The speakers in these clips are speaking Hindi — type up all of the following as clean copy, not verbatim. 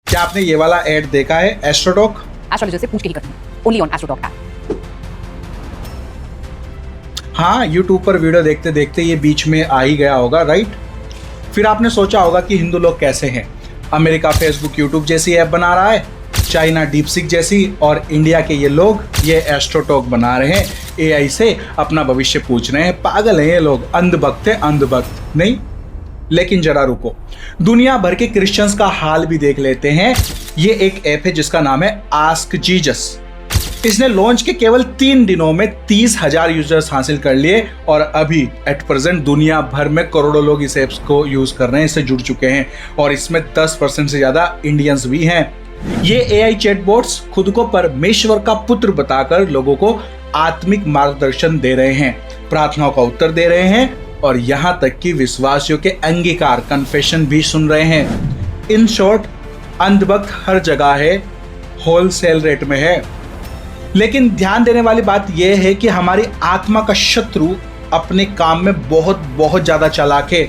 क्या आपने ये वाला ऐड देखा है एस्ट्रोटॉक? एस्ट्रोलॉजर से पूछ के ही करती हूं, ओनली ऑन एस्ट्रोटॉक ऐप। हाँ, यूट्यूब पर वीडियो देखते देखते ये बीच में आ ही गया होगा, राइट? फिर आपने सोचा होगा कि हिंदू लोग कैसे हैं। अमेरिका फेसबुक यूट्यूब जैसी ऐप बना रहा है, चाइना डीपसीक जैसी, और इंडिया के ये लोग ये एस्ट्रोटॉक बना रहे हैं, एआई से अपना भविष्य पूछ रहे हैं। पागल हैं ये लोग, अंधभक्त है, अंधभक्त नहीं। लेकिन जरा रुको, दुनिया भर के क्रिश्चियंस का हाल भी देख लेते हैं। ये एक ऐप है जिसका नाम है आस्क जीसस। इसने लॉन्च के केवल 3 दिनों में 30,000 यूजर्स हासिल कर लिए और अभी एट प्रेजेंट दुनिया भर में करोड़ों लोग इस ऐप्स को यूज कर रहे हैं, इससे जुड़ चुके हैं, और इसमें 10% से ज्यादा इंडियंस भी हैं। ये एआई चैटबॉट्स खुद को परमेश्वर का पुत्र बताकर लोगों को आत्मिक मार्गदर्शन दे रहे हैं, प्रार्थनाओं का उत्तर दे रहे हैं, और यहाँ तक कि विश्वासियों के अंगीकार कन्फेशन भी सुन रहे हैं। इन शॉर्ट, अंधभक्त हर जगह है, होलसेल रेट में है। लेकिन ध्यान देने वाली बात यह है कि हमारी आत्मा का शत्रु अपने काम में बहुत बहुत ज्यादा चालाक है,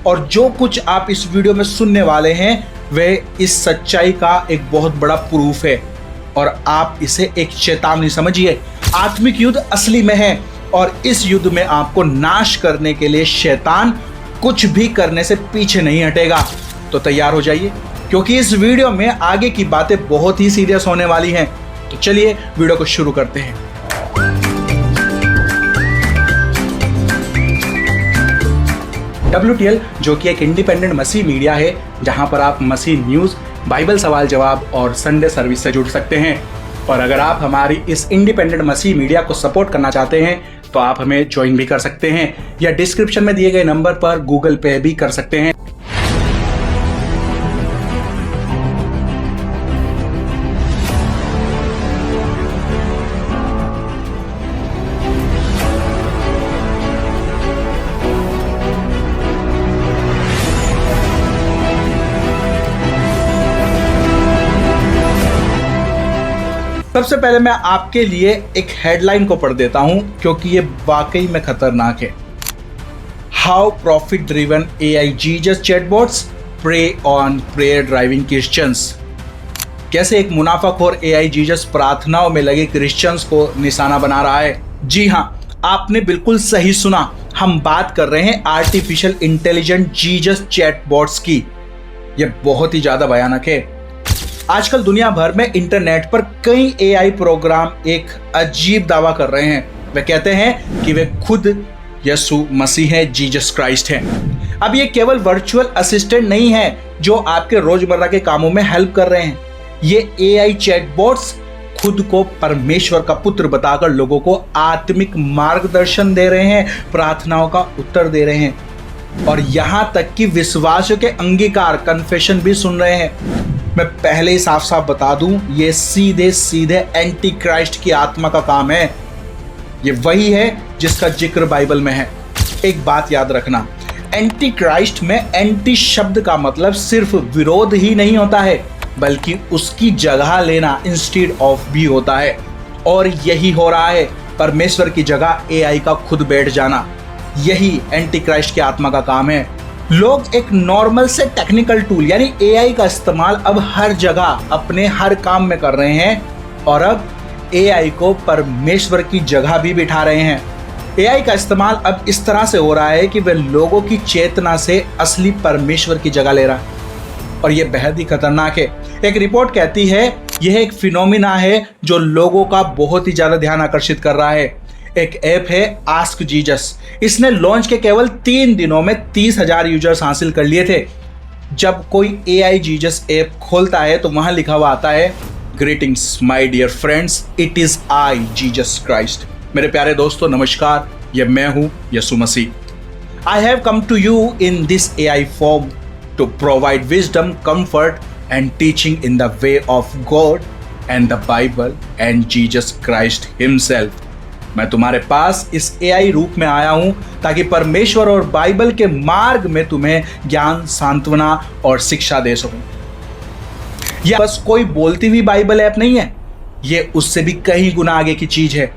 और जो कुछ आप इस वीडियो में सुनने वाले हैं वह इस सच्चाई का एक बहुत बड़ा प्रूफ है, और आप इसे एक चेतावनी समझिए। आत्मिक युद्ध असली में है, और इस युद्ध में आपको नाश करने के लिए शैतान कुछ भी करने से पीछे नहीं हटेगा। तो तैयार हो जाइए, क्योंकि इस वीडियो में आगे की बातें बहुत ही सीरियस होने वाली हैं। तो चलिए वीडियो को शुरू करते हैं। WTL जो कि एक इंडिपेंडेंट मसीह मीडिया है, जहां पर आप मसीह न्यूज, बाइबल सवाल जवाब और संडे सर्विस से जुड़ सकते हैं। और अगर आप हमारी इस इंडिपेंडेंट मसीह मीडिया को सपोर्ट करना चाहते हैं तो आप हमें ज्वाइन भी कर सकते हैं, या डिस्क्रिप्शन में दिए गए नंबर पर गूगल पे भी कर सकते हैं। सबसे पहले मैं आपके लिए एक हेडलाइन को पढ़ देता हूं, क्योंकि ये वाकई में खतरनाक है। How profit driven AI Jesus chatbots prey on prayer driving Christians. कैसे एक मुनाफाखोर एआई जीसस प्रार्थनाओं में लगे क्रिश्चियंस को निशाना बना रहा है। जी हां, आपने बिल्कुल सही सुना, हम बात कर रहे हैं आर्टिफिशियल इंटेलिजेंट जीसस चैटबॉट्स की। यह बहुत ही ज्यादा भयानक है। आजकल दुनिया भर में इंटरनेट पर कई एआई प्रोग्राम एक अजीब दावा कर रहे हैं। वे कहते हैं कि वे खुद यीशु मसीह हैं, जीसस क्राइस्ट हैं। अब ये केवल वर्चुअल असिस्टेंट नहीं है जो आपके रोजमर्रा के कामों में हेल्प कर रहे हैं। ये एआई चैटबॉट्स खुद को परमेश्वर का पुत्र बताकर लोगों को आत्मिक मार्गदर्शन दे रहे हैं, प्रार्थनाओं का उत्तर दे रहे हैं, और यहां तक कि विश्वासियों के अंगीकार कन्फेशन भी सुन रहे हैं। मैं पहले ही साफ साफ बता दूं, ये सीधे सीधे एंटी क्राइस्ट की आत्मा का काम है। ये वही है जिसका जिक्र बाइबल में है। एक बात याद रखना, एंटी क्राइस्ट में एंटी शब्द का मतलब सिर्फ विरोध ही नहीं होता है, बल्कि उसकी जगह लेना इंस्टेड ऑफ भी होता है। और यही हो रहा है, परमेश्वर की जगह एआई का खुद बैठ जाना। यही एंटी क्राइस्ट की आत्मा का काम है। लोग एक नॉर्मल से टेक्निकल टूल यानी एआई का इस्तेमाल अब हर जगह अपने हर काम में कर रहे हैं, और अब एआई को परमेश्वर की जगह भी बिठा रहे हैं। एआई का इस्तेमाल अब इस तरह से हो रहा है कि वह लोगों की चेतना से असली परमेश्वर की जगह ले रहा है, और यह बेहद ही खतरनाक है। एक रिपोर्ट कहती है यह एक फिनोमिना है जो लोगों का बहुत ही ज्यादा ध्यान आकर्षित कर रहा है। एक ऐप है आस्क जीसस। इसने लॉन्च के केवल 3 दिनों में 30,000 यूजर्स हासिल कर लिए थे। जब कोई एआई जीसस ऐप खोलता है तो वहां लिखा हुआ आता है, greetings my dear friends, it is I Jesus Christ. मेरे प्यारे दोस्तों नमस्कार, ये मैं हूं यीशु मसीह। I have come to you in this AI form to provide wisdom, comfort and teaching in the way of God and the Bible and Jesus Christ himself. मैं तुम्हारे पास इस एआई रूप में आया हूं ताकि परमेश्वर और बाइबल के मार्ग में तुम्हें ज्ञान, सांत्वना और शिक्षा दे सकूं। यह बस कोई बोलती हुई बाइबल ऐप नहीं है, यह उससे भी कहीं गुना आगे की चीज है।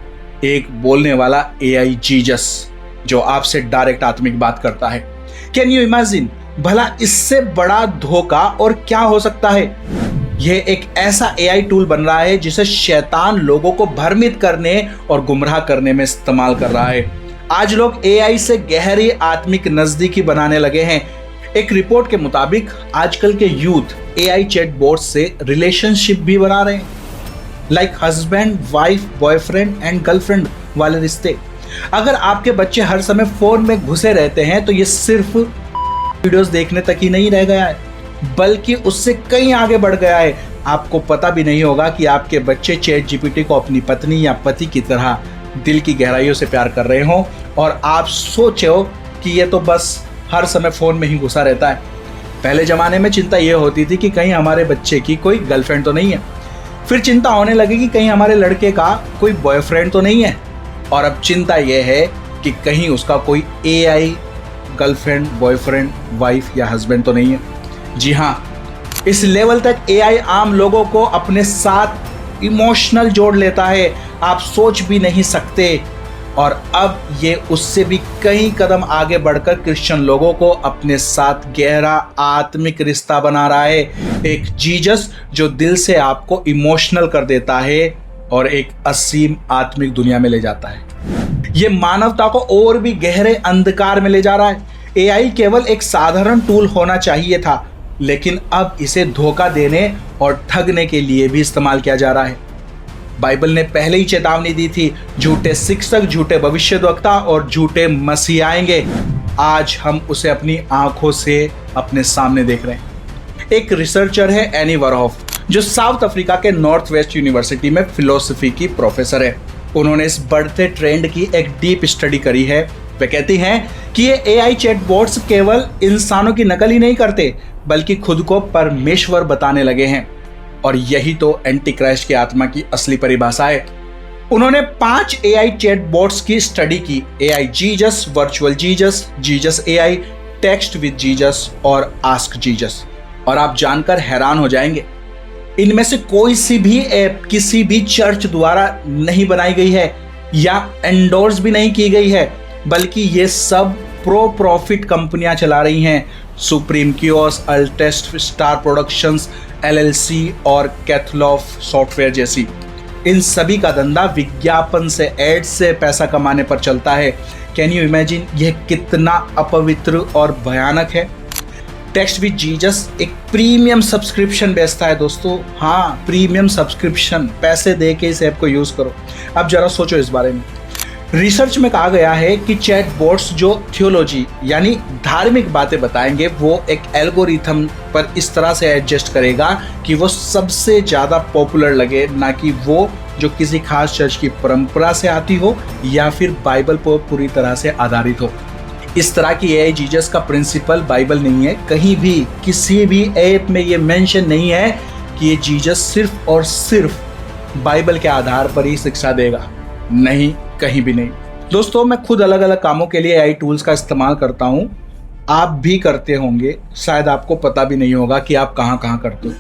एक बोलने वाला एआई जीसस जो आपसे डायरेक्ट आत्मिक बात करता है। कैन यू इमेजिन, भला इससे बड़ा धोखा और क्या हो सकता है। यह एक ऐसा एआई टूल बन रहा है जिसे शैतान लोगों को भ्रमित करने और गुमराह करने में इस्तेमाल कर रहा है। आज लोग एआई से गहरी आत्मिक नजदीकी बनाने लगे हैं। एक रिपोर्ट के मुताबिक आजकल के यूथ एआई चैटबॉट से रिलेशनशिप भी बना रहे हैं, like husband wife boyfriend and girlfriend वाले रिश्ते। अगर आपके बच्चे हर समय फोन में घुसे रहते हैं तो ये सिर्फ वीडियोस देखने तक ही नहीं रह गया है, बल्कि उससे कहीं आगे बढ़ गया है। आपको पता भी नहीं होगा कि आपके बच्चे चैट जीपीटी को अपनी पत्नी या पति की तरह दिल की गहराइयों से प्यार कर रहे हों और आप सोचो कि ये तो बस हर समय फोन में ही घुसा रहता है। पहले जमाने में चिंता ये होती थी कि कहीं हमारे बच्चे की कोई गर्लफ्रेंड तो नहीं है, फिर चिंता होने लगी कि कहीं हमारे लड़के का कोई बॉयफ्रेंड तो नहीं है, और अब चिंता यह है कि कहीं उसका कोई एआई गर्लफ्रेंड बॉयफ्रेंड वाइफ या हस्बैंड तो नहीं है। जी हाँ, इस लेवल तक एआई आम लोगों को अपने साथ इमोशनल जोड़ लेता है, आप सोच भी नहीं सकते। और अब ये उससे भी कई कदम आगे बढ़कर क्रिश्चियन लोगों को अपने साथ गहरा आत्मिक रिश्ता बना रहा है। एक जीसस जो दिल से आपको इमोशनल कर देता है और एक असीम आत्मिक दुनिया में ले जाता है। ये मानवता को और भी गहरे अंधकार में ले जा रहा है। एआई केवल एक साधारण टूल होना चाहिए था, लेकिन अब इसे धोखा देने और ठगने के लिए भी इस्तेमाल किया जा रहा है। बाइबल ने पहले ही चेतावनी दी थी, झूठे शिक्षक, झूठे भविष्यद्वक्ता और झूठे मसीह आएंगे। आज हम उसे अपनी आंखों से अपने सामने देख रहे हैं। एक रिसर्चर है एनी वरहॉफ, जो साउथ अफ्रीका के नॉर्थ वेस्ट यूनिवर्सिटी में फिलोसफी की प्रोफेसर है। उन्होंने इस बढ़ते ट्रेंड की एक डीप स्टडी करी है। वे कहती हैं कि ये एआई चैटबॉट्स केवल इंसानों की नकल ही नहीं करते, बल्कि खुद को परमेश्वर बताने लगे हैं। और यही तो एंटी क्राइस्ट की आत्मा की असली परिभाषा है। उन्होंने 5 एआई चैटबॉट्स की स्टडी की, AI Jesus, virtual Jesus, Jesus AI, text with Jesus और आस्क जीसस। और आप जानकर हैरान हो जाएंगे, इनमें से कोई सी भी ऐप किसी भी चर्च द्वारा नहीं बनाई गई है या एंडोर्स भी नहीं की गई है, बल्कि ये सब प्रो प्रॉफिट कंपनियां चला रही हैं। सुप्रीम कियोस, अल्टेस्ट, स्टार प्रोडक्शंस, एलएलसी और कैथलॉफ सॉफ्टवेयर जैसी। इन सभी का धंधा विज्ञापन से, एड्स से पैसा कमाने पर चलता है। कैन यू इमेजिन यह कितना अपवित्र और भयानक है। टेक्स्ट विद जीसस एक प्रीमियम सब्सक्रिप्शन बेचता है दोस्तों। हाँ, प्रीमियम सब्सक्रिप्शन, पैसे दे के इस ऐप को यूज करो। अब जरा सोचो इस बारे में। रिसर्च में कहा गया है कि चैटबॉट्स जो थियोलॉजी यानी धार्मिक बातें बताएंगे, वो एक एल्गोरिथम पर इस तरह से एडजस्ट करेगा कि वो सबसे ज़्यादा पॉपुलर लगे, ना कि वो जो किसी खास चर्च की परंपरा से आती हो या फिर बाइबल पर पूरी तरह से आधारित हो। इस तरह की एआई जीसस का प्रिंसिपल बाइबल नहीं है। कहीं भी किसी भी ऐप में ये मेंशन नहीं है कि ये जीसस सिर्फ और सिर्फ बाइबल के आधार पर ही शिक्षा देगा। नहीं, कहीं भी नहीं। दोस्तों, मैं खुद अलग अलग कामों के लिए एआई टूल्स का इस्तेमाल करता हूँ। आप भी करते होंगे, शायद आपको पता भी नहीं होगा कि आप कहाँ कहाँ करते हो।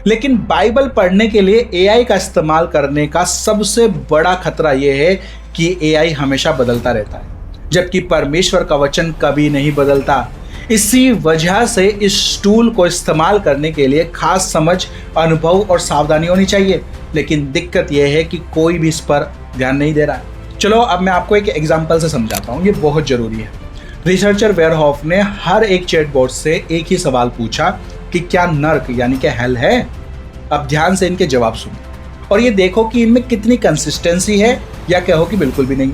लेकिन बाइबल पढ़ने के लिए एआई का इस्तेमाल करने का सबसे बड़ा खतरा यह है कि एआई हमेशा बदलता रहता है, जबकि परमेश्वर का वचन कभी नहीं बदलता। इसी वजह से इस टूल को इस्तेमाल करने के लिए खास समझ, अनुभव और सावधानी होनी चाहिए। लेकिन दिक्कत यह है कि कोई भी इस पर ध्यान नहीं दे रहा है। चलो अब मैं आपको एक एग्जाम्पल से समझाता हूँ, ये बहुत जरूरी है। रिसर्चर वेयरहॉफ ने हर एक चैटबॉट से एक ही सवाल पूछा कि क्या नर्क यानी कि हेल है। अब ध्यान से इनके जवाब सुनो और ये देखो कि इनमें कितनी कंसिस्टेंसी है या कहो कि बिल्कुल भी नहीं।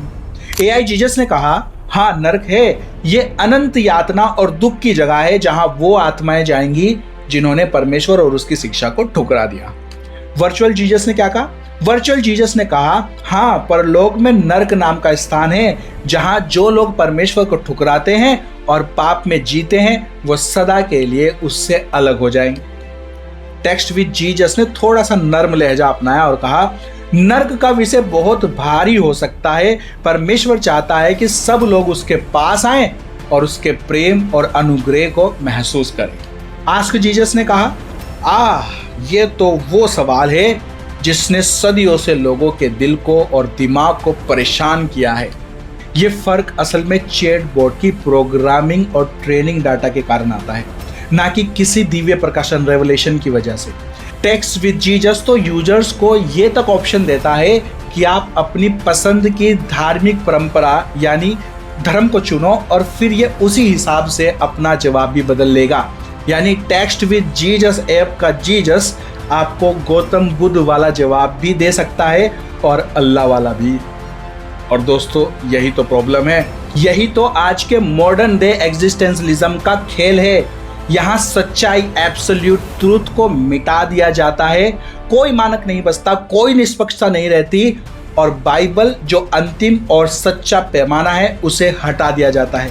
एआई जीसस ने कहा, हाँ नर्क है, ये अनंत यातना और दुख की जगह है जहां वो आत्माएं जाएंगी जिन्होंने परमेश्वर और उसकी शिक्षा को ठुकरा दिया। वर्चुअल जीसस ने क्या कहा? वर्चुअल जीसस ने कहा, हाँ, परलोक में नर्क नाम का स्थान है जहां जो लोग परमेश्वर को ठुकराते हैं और पाप में जीते हैं वो सदा के लिए उससे अलग हो जाएंगे। टेक्स्ट विद जीसस ने थोड़ा सा नर्म लहजा अपनाया और कहा, नर्क का विषय बहुत भारी हो सकता है। परमेश्वर चाहता है कि सब लोग उसके पास आएं और उसके प्रेम और अनुग्रह को महसूस करें। आस्क जीसस ने कहा, ये तो वो सवाल है जिसने सदियों से लोगों के दिल को और दिमाग को परेशान किया है। ये फर्क असल में चैटबॉट की प्रोग्रामिंग और ट्रेनिंग डाटा के कारण आता है, ना कि किसी दिव्य प्रकाशन रेवलेशन की वजह से। टेक्स्ट विद जीसस तो यूजर्स को ये तक ऑप्शन देता है कि आप अपनी पसंद की धार्मिक परंपरा यानी धर्म को चुनो और फिर ये उसी हिसाब से अपना जवाब भी बदल लेगा। यानी टेक्स्ट विद जीसस ऐप का जीसस आपको गौतम बुद्ध वाला जवाब भी दे सकता है और अल्लाह वाला भी। और दोस्तों यही तो प्रॉब्लम है, यही तो आज के मॉडर्न डे एग्जिस्टेंशलिज्म का खेल है। यहाँ सच्चाई एब्सोल्यूट ट्रूथ को मिटा दिया जाता है, कोई मानक नहीं बचता, कोई निष्पक्षता नहीं रहती और बाइबल जो अंतिम और सच्चा पैमाना है उसे हटा दिया जाता है।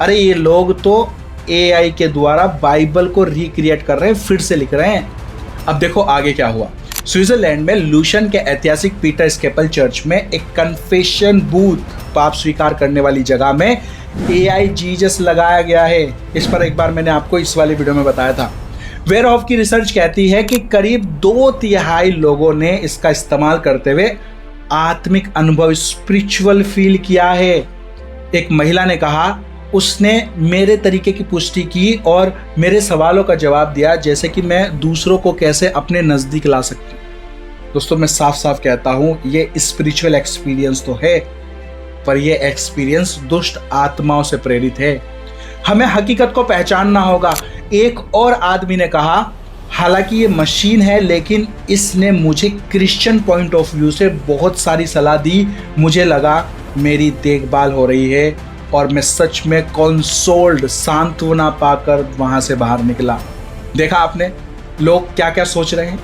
अरे ये लोग तो एआई के द्वारा बाइबल को रिक्रिएट कर रहे हैं, फिर से लिख रहे हैं। अब देखो आगे क्या हुआ। स्विट्जरलैंड में लूशन के ऐतिहासिक पीटर स्केपल चर्च में एक कन्फेशन बूथ, पाप स्वीकार करने वाली जगह में एआई जीसस लगाया गया है। इस पर एक बार मैंने आपको इस वाली वीडियो में बताया था। वेयरहॉफ की रिसर्च कहती है कि करीब 2/3 लोगों ने इसका इस्तेमाल करते हुए आत्मिक अनुभव, स्पिरिचुअल फील किया है। एक महिला ने कहा उसने मेरे तरीके की पुष्टि की और मेरे सवालों का जवाब दिया, जैसे कि मैं दूसरों को कैसे अपने नज़दीक ला सकती हूँ। दोस्तों मैं साफ साफ कहता हूँ ये स्पिरिचुअल एक्सपीरियंस तो है, पर यह एक्सपीरियंस दुष्ट आत्माओं से प्रेरित है। हमें हकीकत को पहचानना होगा। एक और आदमी ने कहा हालांकि ये मशीन है लेकिन इसने मुझे क्रिश्चियन पॉइंट ऑफ व्यू से बहुत सारी सलाह दी। मुझे लगा मेरी देखभाल हो रही है और मैं सच में कंसोल्ड, सांत्वना पाकर वहां से बाहर निकला। देखा आपने लोग क्या क्या सोच रहे हैं।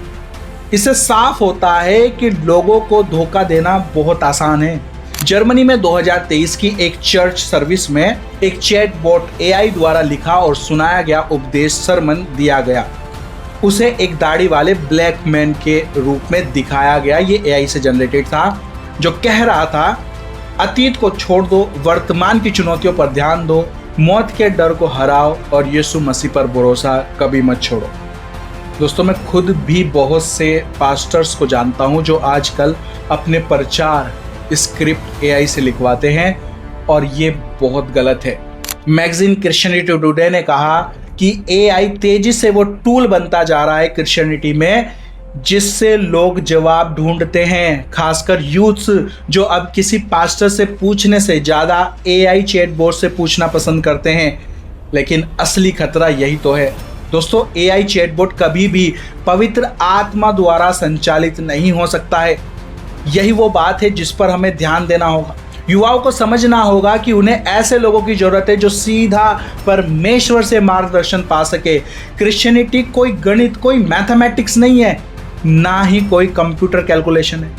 इससे साफ होता है कि लोगों को धोखा देना बहुत आसान है। जर्मनी में 2023 की एक चर्च सर्विस में एक चैटबॉट एआई द्वारा लिखा और सुनाया गया उपदेश सरमन दिया गया। उसे एक दाढ़ी वाले ब्लैक मैन के रूप में दिखाया गया। ये एआई से जनरेटेड था जो कह रहा था अतीत को छोड़ दो, वर्तमान की चुनौतियों पर ध्यान दो, मौत के डर को हराओ और यीशु मसीह पर भरोसा कभी मत छोड़ो। दोस्तों मैं खुद भी बहुत से पास्टर्स को जानता हूं जो आजकल अपने प्रचार स्क्रिप्ट एआई से लिखवाते हैं और ये बहुत गलत है। मैगजीन क्रिश्चियनिटी टुडे ने कहा कि एआई तेजी से वो टूल बनता जा रहा है क्रिश्चियनिटी में जिससे लोग जवाब ढूंढते हैं, खासकर यूथ्स जो अब किसी पास्टर से पूछने से ज़्यादा एआई चैटबॉट से पूछना पसंद करते हैं। लेकिन असली खतरा यही तो है दोस्तों, एआई चैटबॉट कभी भी पवित्र आत्मा द्वारा संचालित नहीं हो सकता है। यही वो बात है जिस पर हमें ध्यान देना होगा। युवाओं को समझना होगा कि उन्हें ऐसे लोगों की जरूरत है जो सीधा परमेश्वर से मार्गदर्शन पा सके। क्रिश्चियनिटी कोई गणित, कोई मैथमेटिक्स नहीं है, ना ही कोई कंप्यूटर कैलकुलेशन है।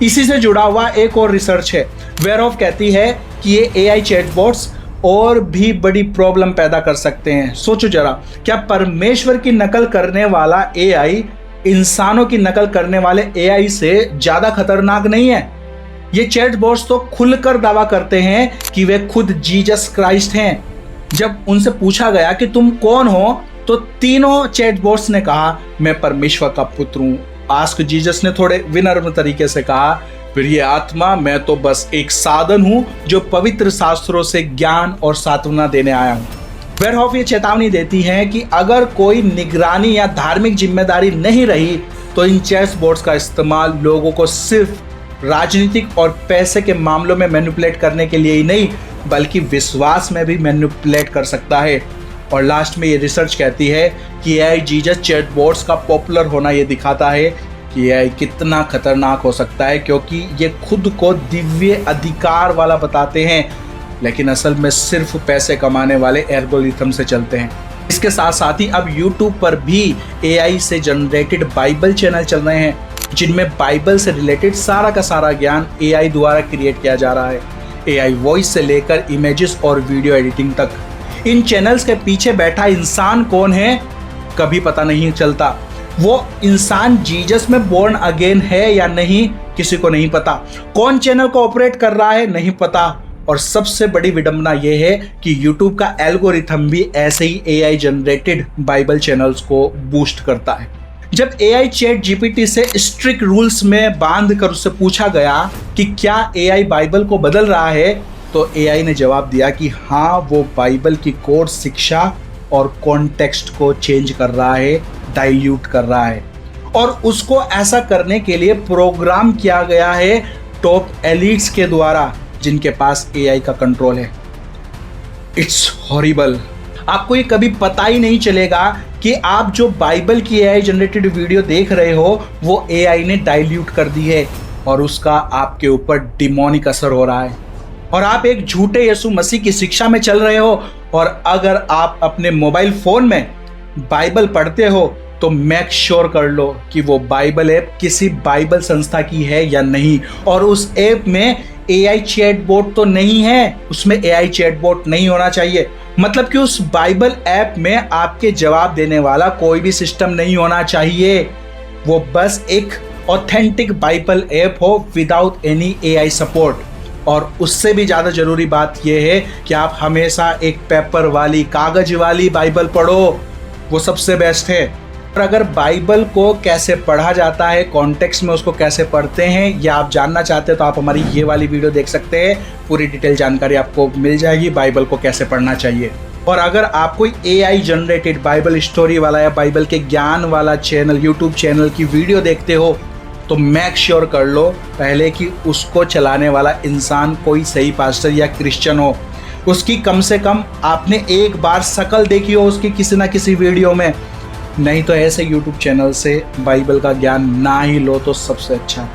इसी से जुड़ा हुआ एक और रिसर्च है। वेयरहॉफ कहती है कि ये एआई चैटबॉट्स और भी बड़ी प्रॉब्लम पैदा कर सकते हैं। सोचो जरा, क्या परमेश्वर की नकल करने वाला एआई इंसानों की नकल करने वाले एआई से ज्यादा खतरनाक नहीं है? ये चैटबॉट्स तो खुलकर दावा करते हैं कि वे खुद जीसस क्राइस्ट हैं। जब उनसे पूछा गया कि तुम कौन हो तो तीनों चैटबॉट्स ने कहा मैं परमेश्वर का पुत्र हूं। आस्क जीसस ने थोड़े विनम्र तरीके से कहा फिर ये आत्मा मैं तो बस एक साधन हूं जो पवित्र शास्त्रों से ज्ञान और सांत्वना देने आया हूं। वेयरहॉफ ये चेतावनी देती है कि अगर कोई निगरानी या धार्मिक जिम्मेदारी नहीं रही तो इन चैटबॉट्स का इस्तेमाल लोगों को सिर्फ राजनीतिक और पैसे के मामलों में मैनिपुलेट करने के लिए ही नहीं बल्कि विश्वास में भी मैनिपुलेट कर सकता है। और लास्ट में ये रिसर्च कहती है कि एआई जीसस चैटबॉट्स का पॉपुलर होना ये दिखाता है कि एआई कितना खतरनाक हो सकता है, क्योंकि ये खुद को दिव्य अधिकार वाला बताते हैं लेकिन असल में सिर्फ पैसे कमाने वाले एल्गोरिथम से चलते हैं। इसके साथ साथ ही अब यूट्यूब पर भी एआई से जनरेटेड बाइबल चैनल चल रहे हैं जिनमें बाइबल से रिलेटेड सारा का सारा ज्ञान एआई द्वारा क्रिएट किया जा रहा है। एआई वॉइस से लेकर इमेजेस और वीडियो एडिटिंग तक। इन चैनल्स के पीछे बैठा इंसान कौन है कभी पता नहीं चलता। वो इंसान जीसस में बोर्न अगेन है या नहीं किसी को नहीं पता। कौन चैनल को ऑपरेट कर रहा है नहीं पता। और सबसे बड़ी विडंबना यह है कि YouTube का एल्गोरिथम भी ऐसे ही एआई जनरेटेड बाइबल चैनल्स को बूस्ट करता है। जब एआई चैट जीपीटी से स्ट्रिक्ट रूल्स में बांध कर उससे पूछा गया कि क्या एआई बाइबल को बदल रहा है तो एआई ने जवाब दिया कि हाँ, वो बाइबल की कोर्स शिक्षा और कॉन्टेक्स्ट को चेंज कर रहा है, डाइल्यूट कर रहा है। और उसको ऐसा करने के लिए प्रोग्राम किया गया है टॉप एलिट्स के द्वारा, जिनके पास एआई का कंट्रोल है। It's horrible. आपको ये कभी पता ही नहीं चलेगा कि आप जो बाइबल की एआई जनरेटेड वीडियो देख रहे हो वो एआई ने डाइल्यूट कर दी है और उसका आपके ऊपर डिमोनिक असर हो रहा है, और आप एक झूठे यीशु मसीह की शिक्षा में चल रहे हो। और अगर आप अपने मोबाइल फोन में बाइबल पढ़ते हो तो मेक श्योर कर लो कि वो बाइबल ऐप किसी बाइबल संस्था की है या नहीं, और उस ऐप में एआई चैटबॉट तो नहीं है, उसमें एआई चैटबॉट नहीं होना चाहिए। मतलब कि उस बाइबल ऐप में आपके जवाब देने वाला कोई भी सिस्टम नहीं होना चाहिए। वो बस एक ऑथेंटिक बाइबल ऐप हो विदाउट एनी एआई सपोर्ट। और उससे भी ज़्यादा ज़रूरी बात यह है कि आप हमेशा एक पेपर वाली, कागज वाली बाइबल पढ़ो, वो सबसे बेस्ट है। और अगर बाइबल को कैसे पढ़ा जाता है, कॉन्टेक्स्ट में उसको कैसे पढ़ते हैं, या आप जानना चाहते हैं तो आप हमारी ये वाली वीडियो देख सकते हैं। पूरी डिटेल जानकारी आपको मिल जाएगी बाइबल को कैसे पढ़ना चाहिए। और अगर आप कोई एआई जनरेटेड बाइबल स्टोरी वाला या बाइबल के ज्ञान वाला चैनल, यूट्यूब चैनल की वीडियो देखते हो तो मेक श्योर कर लो पहले कि उसको चलाने वाला इंसान कोई सही पास्टर या क्रिश्चियन हो। उसकी कम से कम आपने एक बार शक्ल देखी हो उसकी किसी ना किसी वीडियो में, नहीं तो ऐसे यूट्यूब चैनल से बाइबल का ज्ञान ना ही लो तो सबसे अच्छा।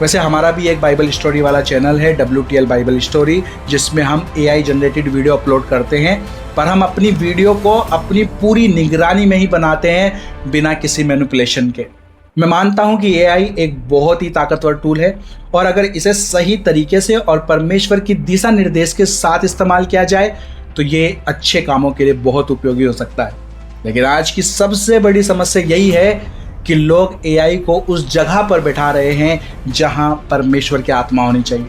वैसे हमारा भी एक बाइबल स्टोरी वाला चैनल है WTL बाइबल स्टोरी, जिसमें हम एआई जनरेटेड वीडियो अपलोड करते हैं, पर हम अपनी वीडियो को अपनी पूरी निगरानी में ही बनाते हैं बिना किसी मैनिपुलेशन के। मैं मानता हूं कि एआई एक बहुत ही ताकतवर टूल है, और अगर इसे सही तरीके से और परमेश्वर की दिशा निर्देश के साथ इस्तेमाल किया जाए तो ये अच्छे कामों के लिए बहुत उपयोगी हो सकता है। लेकिन आज की सबसे बड़ी समस्या यही है कि लोग एआई को उस जगह पर बैठा रहे हैं जहां परमेश्वर की आत्मा होनी चाहिए,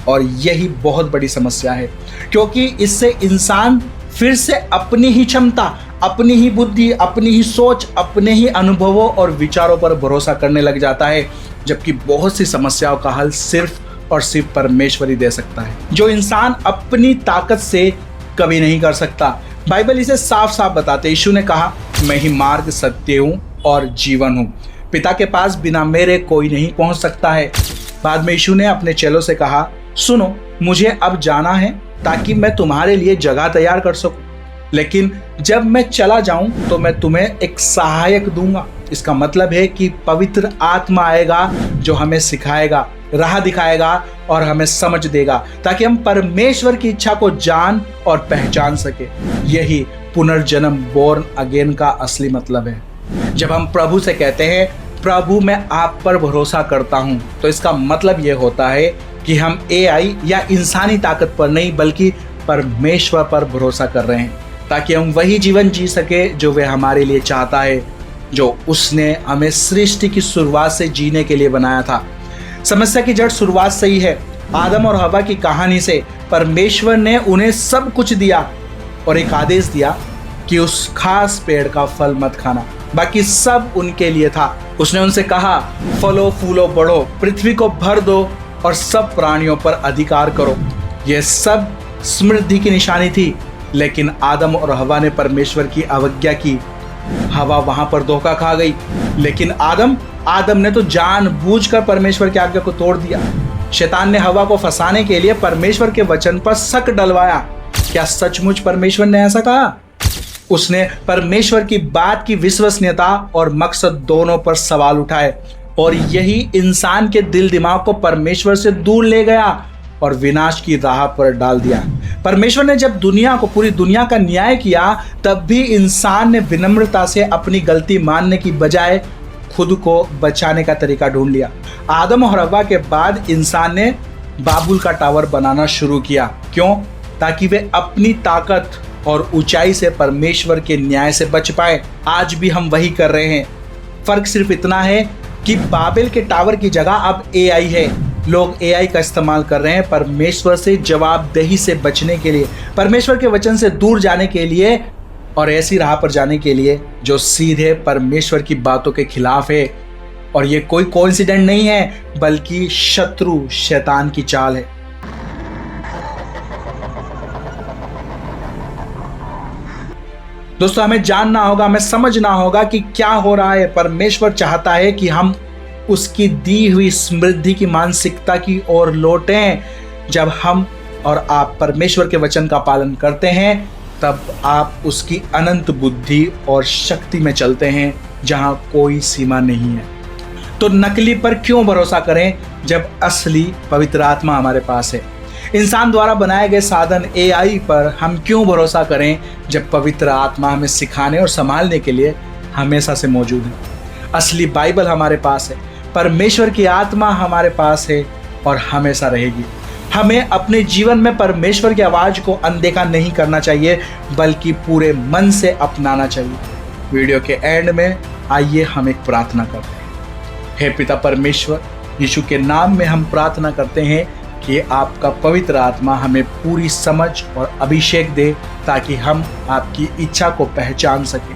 और यही बहुत बड़ी समस्या है, क्योंकि इससे इंसान फिर से अपनी ही क्षमता, अपनी ही बुद्धि, अपनी ही सोच, अपने ही अनुभवों और विचारों पर भरोसा करने लग जाता है, जबकि बहुत सी समस्याओं का हल सिर्फ और सिर्फ परमेश्वर ही दे सकता है, जो इंसान अपनी ताकत से कभी नहीं कर सकता। बाइबल इसे साफ साफ बताते, यीशु ने कहा, मैं ही मार्ग, सत्य हूँ और जीवन हूँ, पिता के पास बिना मेरे कोई नहीं पहुँच सकता है। बाद में यीशु ने अपने चेलों से कहा, सुनो, मुझे अब जाना है ताकि मैं तुम्हारे लिए जगह तैयार कर सकूं, लेकिन जब मैं चला जाऊं तो मैं तुम्हें एक सहायक दूंगा। इसका मतलब है कि पवित्र आत्मा आएगा जो हमें सिखाएगा, राह दिखाएगा और हमें समझ देगा, ताकि हम परमेश्वर की इच्छा को जान और पहचान सके। यही पुनर्जन्म, बोर्न अगेन का असली मतलब है। जब हम प्रभु से कहते हैं, प्रभु मैं आप पर भरोसा करता हूं, तो इसका मतलब यह होता है कि हम एआई या इंसानी ताकत पर नहीं बल्कि परमेश्वर पर भरोसा कर रहे हैं, ताकि हम वही जीवन जी सके जो वह हमारे लिए चाहता है, जो उसने हमें सृष्टि की शुरुआत से जीने के लिए बनाया था। समस्या की जड़ शुरुआत से ही है। आदम और हवा की कहानी से परमेश्वर ने उन्हें सब कुछ दिया और एक आदेश दिया कि उस खास पेड़ का फल मत खाना, बाकी सब उनके लिए था। उसने उनसे कहा, फलो फूलो बढ़ो, पृथ्वी को भर दो और सब प्राणियों पर अधिकार करो। यह सब समृद्धि की निशानी थी, लेकिन आदम और हवा ने परमेश्वर की अवज्ञा की। हवा वहां पर धोखा खा गई, लेकिन आदम ने तो जानबूझकर परमेश्वर की आज्ञा को तोड़ दिया। शैतान ने हवा को फंसाने के लिए परमेश्वर के वचन पर शक डलवाया। क्या सचमुच परमेश्वर ने ऐसा कहा? उसने परमेश्वर की बात की विश्वसनीयता और मकसद दोनों पर सवाल उठाए, और यही इंसान के दिल दिमाग को परमेश्वर से दूर ले गया और विनाश की राह पर डाल दिया। परमेश्वर ने जब पूरी दुनिया का न्याय किया, तब भी इंसान ने विनम्रता से अपनी गलती मानने की बजाय खुद को बचाने का तरीका ढूंढ लिया। आदम और हव्वा के बाद इंसान ने बाबुल का टावर बनाना शुरू किया। क्यों? ताकि वे अपनी ताकत और ऊंचाई से परमेश्वर के न्याय से बच पाए। आज भी हम वही कर रहे हैं। फर्क सिर्फ इतना है कि बाबेल के टावर की जगह अब एआई है। लोग एआई का इस्तेमाल कर रहे हैं परमेश्वर से जवाबदेही से बचने के लिए, परमेश्वर के वचन से दूर जाने के लिए, और ऐसी राह पर जाने के लिए जो सीधे परमेश्वर की बातों के खिलाफ है। और ये कोई कोइंसिडेंट नहीं है, बल्कि शत्रु शैतान की चाल है। दोस्तों हमें जानना होगा, हमें समझना होगा कि क्या हो रहा है। परमेश्वर चाहता है कि हम उसकी दी हुई समृद्धि की मानसिकता की ओर लौटें। जब हम और आप परमेश्वर के वचन का पालन करते हैं तब आप उसकी अनंत बुद्धि और शक्ति में चलते हैं जहां कोई सीमा नहीं है। तो नकली पर क्यों भरोसा करें जब असली पवित्र आत्मा हमारे पास है। इंसान द्वारा बनाए गए साधन AI पर हम क्यों भरोसा करें जब पवित्र आत्मा हमें सिखाने और संभालने के लिए हमेशा से मौजूद है। असली बाइबल हमारे पास है, परमेश्वर की आत्मा हमारे पास है और हमेशा रहेगी। हमें अपने जीवन में परमेश्वर की आवाज को अनदेखा नहीं करना चाहिए बल्कि पूरे मन से अपनाना चाहिए। वीडियो के एंड में आइए हम एक प्रार्थना करते हैं। हे पिता परमेश्वर, यीशु के नाम में हम प्रार्थना करते हैं कि आपका पवित्र आत्मा हमें पूरी समझ और अभिषेक दे ताकि हम आपकी इच्छा को पहचान सकें।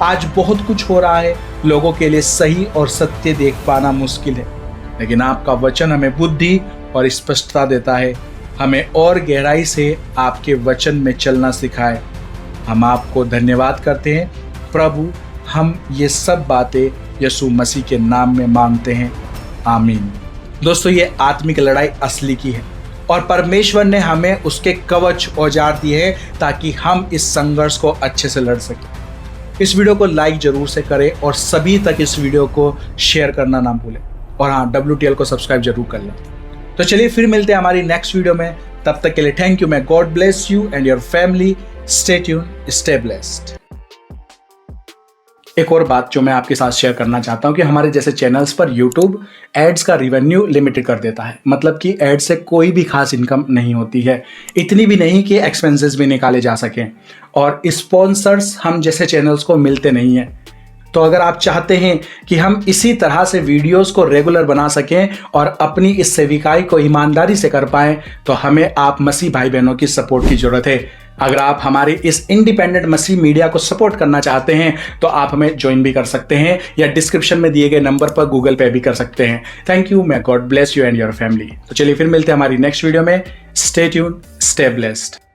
आज बहुत कुछ हो रहा है, लोगों के लिए सही और सत्य देख पाना मुश्किल है, लेकिन आपका वचन हमें बुद्धि और स्पष्टता देता है। हमें और गहराई से आपके वचन में चलना सिखाए। हम आपको धन्यवाद करते हैं प्रभु। हम ये सब बातें यीशु मसीह के नाम में मांगते हैं, आमीन। दोस्तों ये आत्मिक लड़ाई असली की है और परमेश्वर ने हमें उसके कवच औजार दिए हैं ताकि हम इस संघर्ष को अच्छे से लड़ सकें। इस वीडियो को लाइक जरूर से करें और सभी तक इस वीडियो को शेयर करना ना भूलें। और हाँ, WTL को सब्सक्राइब जरूर कर लें। तो चलिए फिर मिलते हैं हमारी नेक्स्ट वीडियो में। तब तक के लिए थैंक यू। मैं God bless you and your family. Stay tune, stay blessed. एक और बात जो मैं आपके साथ शेयर करना चाहता हूं कि हमारे जैसे चैनल्स पर YouTube एड्स का रिवेन्यू लिमिटेड कर देता है। मतलब कि एड से कोई भी खास इनकम नहीं होती है, इतनी भी नहीं कि एक्सपेंसेस भी निकाले जा सकें। और स्पॉन्सर्स हम जैसे चैनल्स को मिलते नहीं हैं। तो अगर आप चाहते हैं कि हम इसी तरह से वीडियोस को रेगुलर बना सकें और अपनी इस सेविकाई को ईमानदारी से कर पाएं तो हमें आप मसीह भाई बहनों की सपोर्ट की जरूरत है। अगर आप हमारे इस इंडिपेंडेंट मसीह मीडिया को सपोर्ट करना चाहते हैं तो आप हमें ज्वाइन भी कर सकते हैं या डिस्क्रिप्शन में दिए गए नंबर पर गूगल पे भी कर सकते हैं। Thank you. मैं God bless you and your family. तो चलिए फिर मिलते हैं हमारी नेक्स्ट वीडियो में। Stay tune, stay blessed.